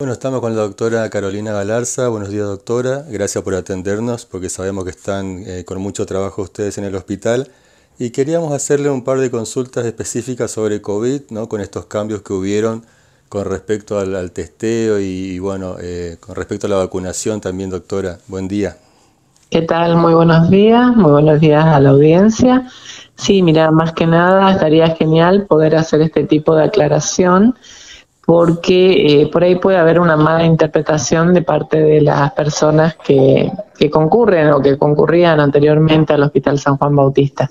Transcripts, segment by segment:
Bueno, estamos con la doctora Carolina Galarza. Buenos días, doctora. Gracias por atendernos, porque sabemos que están con mucho trabajo ustedes en el hospital. Y queríamos hacerle un par de consultas específicas sobre COVID, ¿no? Con estos cambios que hubieron con respecto al testeo y bueno, con respecto a la vacunación también, doctora. Buen día. ¿Qué tal? Muy buenos días a la audiencia. Sí, mira, más que nada estaría genial poder hacer este tipo de aclaración porque por ahí puede haber una mala interpretación de parte de las personas que concurren o que concurrían anteriormente al Hospital San Juan Bautista.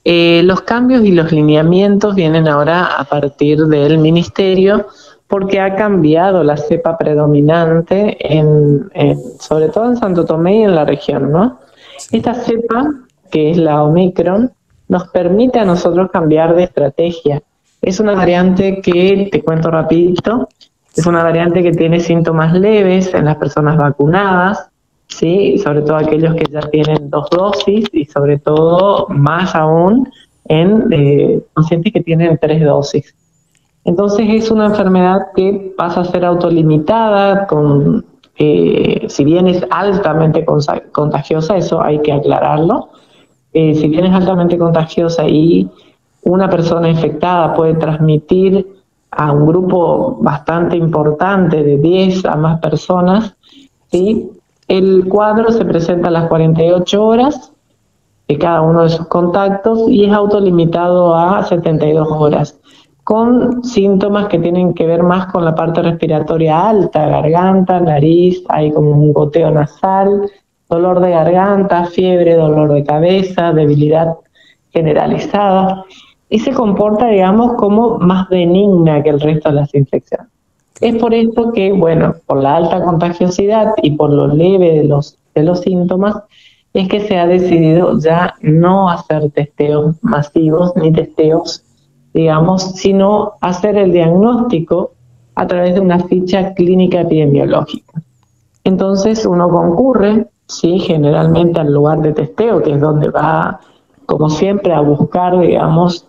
Los cambios y los lineamientos vienen ahora a partir del Ministerio porque ha cambiado la cepa predominante sobre todo en Santo Tomé y en la región, ¿no? Sí. Esta cepa, que es la Omicron, nos permite a nosotros cambiar de estrategia. Es una variante que, te cuento rapidito, es una Sí. variante que tiene síntomas leves en las personas vacunadas, ¿sí? Sobre todo aquellos que ya tienen 2 dosis y sobre todo más aún en pacientes que tienen 3 dosis. Entonces es una enfermedad que pasa a ser autolimitada, si bien es altamente contagiosa, eso hay que aclararlo. Si bien es altamente contagiosa y una persona infectada puede transmitir a un grupo bastante importante de 10 a más personas, Sí. ¿sí? El cuadro se presenta a las 48 horas de cada uno de sus contactos y es autolimitado a 72 horas, con síntomas que tienen que ver más con la parte respiratoria alta, garganta, nariz, hay como un goteo nasal, dolor de garganta, fiebre, dolor de cabeza, debilidad generalizada, y se comporta, digamos, como más benigna que el resto de las infecciones. Es Claro. por esto que, bueno, por la alta contagiosidad y por lo leve de los síntomas, es que se ha decidido ya no hacer testeos masivos ni testeos, digamos, sino hacer el diagnóstico a través de una ficha clínica epidemiológica. Entonces uno concurre, sí, generalmente al lugar de testeo, que es donde va, como siempre, a buscar, digamos,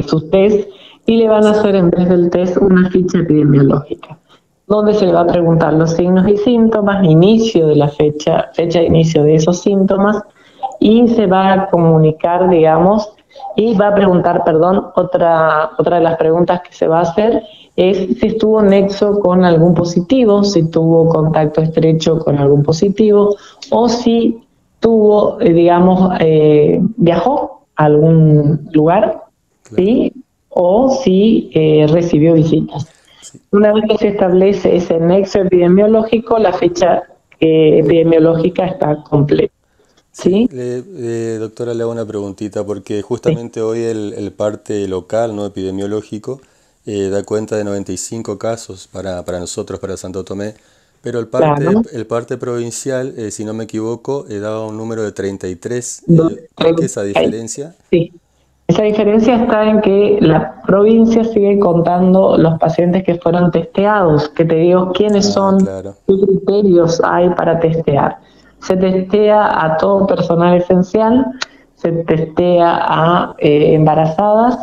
sus test, y le van a Sí. hacer en vez del test una ficha epidemiológica, donde se le va a preguntar los signos y síntomas, inicio de la fecha de inicio de esos síntomas, y se va a comunicar, digamos, y va a preguntar, perdón, otra de las preguntas que se va a hacer es si estuvo nexo con algún positivo, si tuvo contacto estrecho con algún positivo, o si tuvo, digamos, viajó a algún lugar, Claro. ¿sí? O si recibió visitas. Sí. Una vez que se establece ese nexo epidemiológico, la fecha epidemiológica está completa, Sí, ¿sí? doctora, le hago una preguntita porque justamente hoy el parte local, no epidemiológico, da cuenta de 95 casos para nosotros, para Santo Tomé, pero Claro. el parte provincial, si no me equivoco, daba un número de 33. Do- ¿Por qué esa ahí, diferencia? sí. Esa diferencia está en que la provincia sigue contando los pacientes que fueron testeados, que te digo quiénes Ah, son, claro, qué criterios hay para testear. Se testea a todo personal esencial, se testea a embarazadas,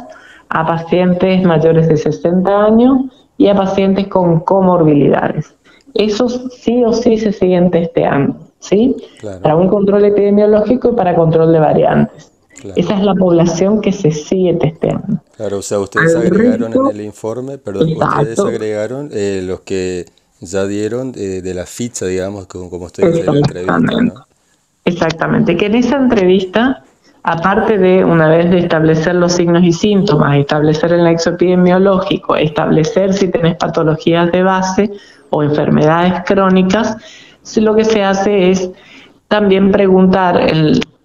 a pacientes mayores de 60 años y a pacientes con comorbilidades. Esos sí o sí se siguen testeando, ¿sí? claro, Para un control epidemiológico y para control de variantes. claro. Esa es la población que se sigue testeando. Claro, o sea, ustedes Al agregaron en resto, el informe, perdón, ustedes exacto, agregaron los que ya dieron de la ficha, digamos, como usted dice, de la entrevista, exactamente. ¿no? Exactamente, que en esa entrevista, aparte de una vez de establecer los signos y síntomas, establecer el nexo epidemiológico, establecer si tenés patologías de base o enfermedades crónicas, lo que se hace es también preguntar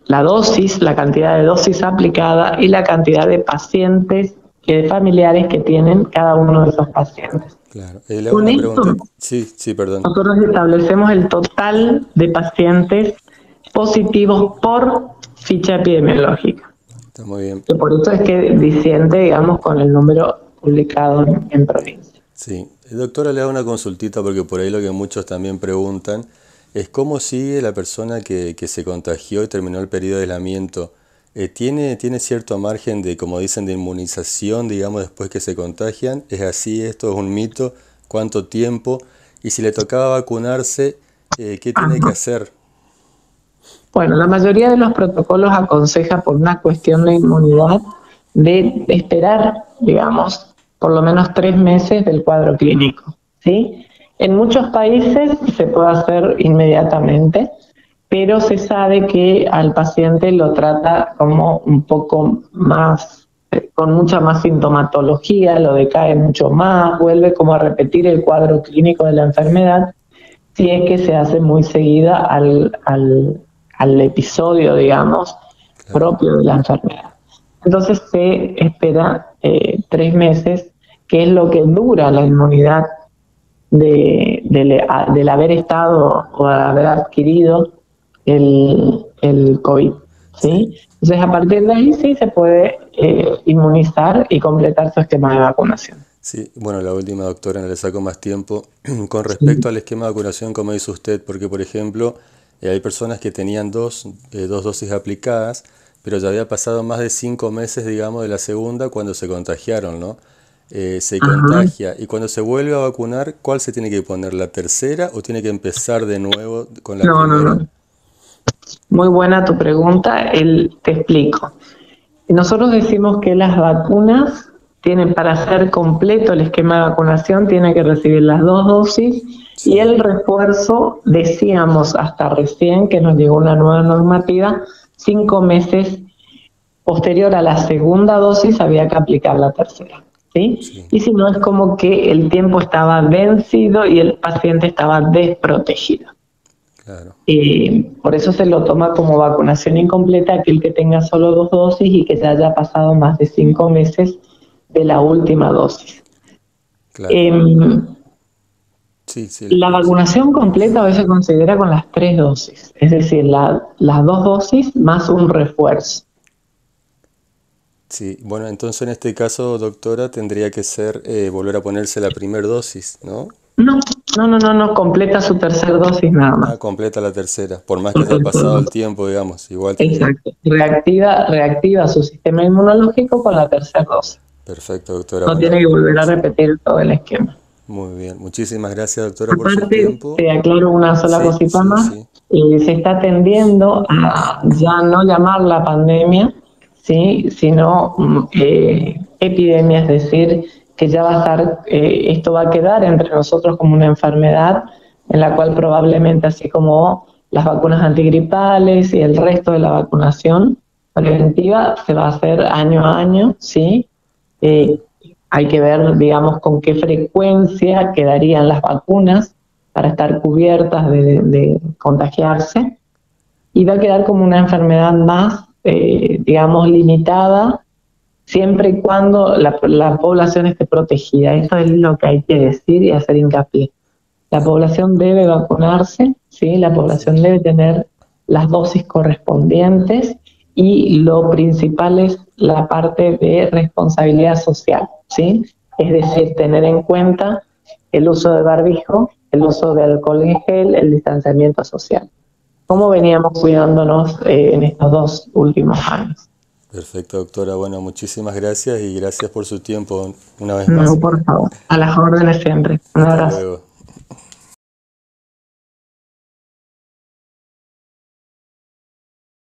la dosis, la cantidad de dosis aplicada y la cantidad de pacientes y de familiares que tienen cada uno de esos pacientes. Claro. Le hago Con una esto, pregunta. Sí, sí, perdón. nosotros establecemos el total de pacientes positivos por ficha epidemiológica. Está muy bien. Y por eso es que diciende, digamos, con el número publicado en provincia. Sí. Doctora, le hago una consultita porque por ahí lo que muchos también preguntan es cómo sigue la persona que se contagió y terminó el periodo de aislamiento. ¿Tiene cierto margen de, como dicen, de inmunización, digamos, después que se contagian? ¿Es así? ¿Esto es un mito? cuánto tiempo, y si le tocaba vacunarse, ¿qué tiene que Ajá. hacer? Bueno, la mayoría de los protocolos aconseja por una cuestión de inmunidad de esperar, digamos, por lo menos 3 meses del cuadro clínico, ¿sí? En muchos países se puede hacer inmediatamente, pero se sabe que al paciente lo trata como un poco más, con mucha más sintomatología, lo decae mucho más, vuelve como a repetir el cuadro clínico de la enfermedad, si es que se hace muy seguida al episodio, digamos, Claro. propio de la enfermedad. Entonces se espera 3 meses, que es lo que dura la inmunidad del haber estado o haber adquirido el COVID, Sí. ¿sí? Entonces a partir de ahí sí se puede inmunizar y completar su esquema de vacunación. Sí, bueno, la última, doctora, no le saco más tiempo. Con respecto Sí. al esquema de vacunación, como dice usted, porque por ejemplo, hay personas que tenían dos dosis aplicadas, pero ya había pasado más de 5 meses, digamos, de la segunda cuando se contagiaron, ¿no? Se Ajá. contagia y cuando se vuelve a vacunar, ¿cuál se tiene que poner? ¿La tercera o tiene que empezar de nuevo con la No, no, primera? no. Muy buena tu pregunta. Te explico. Nosotros decimos que las vacunas tienen, para ser completo el esquema de vacunación, tiene que recibir las 2 dosis y Sí, el refuerzo, decíamos hasta recién que nos llegó una nueva normativa, 5 meses posterior a la segunda dosis había que aplicar la tercera. ¿Sí? sí, Y si no, es como que el tiempo estaba vencido y el paciente estaba desprotegido. claro. Por eso se lo toma como vacunación incompleta aquel que tenga solo 2 dosis y que ya haya pasado más de 5 meses de la última dosis. Claro. Eh, Sí, sí, le la escucho. vacunación completa hoy se considera con las 3 dosis, es decir, las 2 dosis más un refuerzo. Sí, bueno, entonces en este caso, doctora, tendría que ser volver a ponerse la primera dosis, ¿no? No, no, no, no, no, completa su tercer dosis nada Ah, más. completa la tercera, por más que Su haya tercer pasado el dosis. tiempo, digamos, igual tiene que... Exacto. Reactiva su sistema inmunológico con la tercera dosis. Perfecto, doctora. No Bueno, tiene que volver a repetir todo el esquema. muy bien. Muchísimas gracias, doctora, por su Aparte, tiempo. te aclaro una sola Sí, cosita sí, más. sí. Se está tendiendo a ya no llamar la pandemia, ¿sí? Sino epidemia, es decir, que ya va a estar, esto va a quedar entre nosotros como una enfermedad en la cual probablemente, así como las vacunas antigripales y el resto de la vacunación preventiva, se va a hacer año a año, ¿sí? Claro, Eh, Hay que ver, digamos, con qué frecuencia quedarían las vacunas para estar cubiertas de contagiarse y va a quedar como una enfermedad más, digamos, limitada siempre y cuando la población esté protegida. Eso es lo que hay que decir y hacer hincapié. La claro. población debe vacunarse, ¿sí? La Sí, población debe tener las dosis correspondientes y lo principal es la parte de responsabilidad social, ¿sí? Es decir, tener en cuenta el uso de barbijo, el uso de alcohol en gel, el distanciamiento social. ¿Cómo veníamos cuidándonos en estos 2 últimos años? perfecto, doctora. Bueno, muchísimas gracias y gracias por su tiempo una vez No, más. por favor, a las órdenes siempre. Un Hasta abrazo. luego.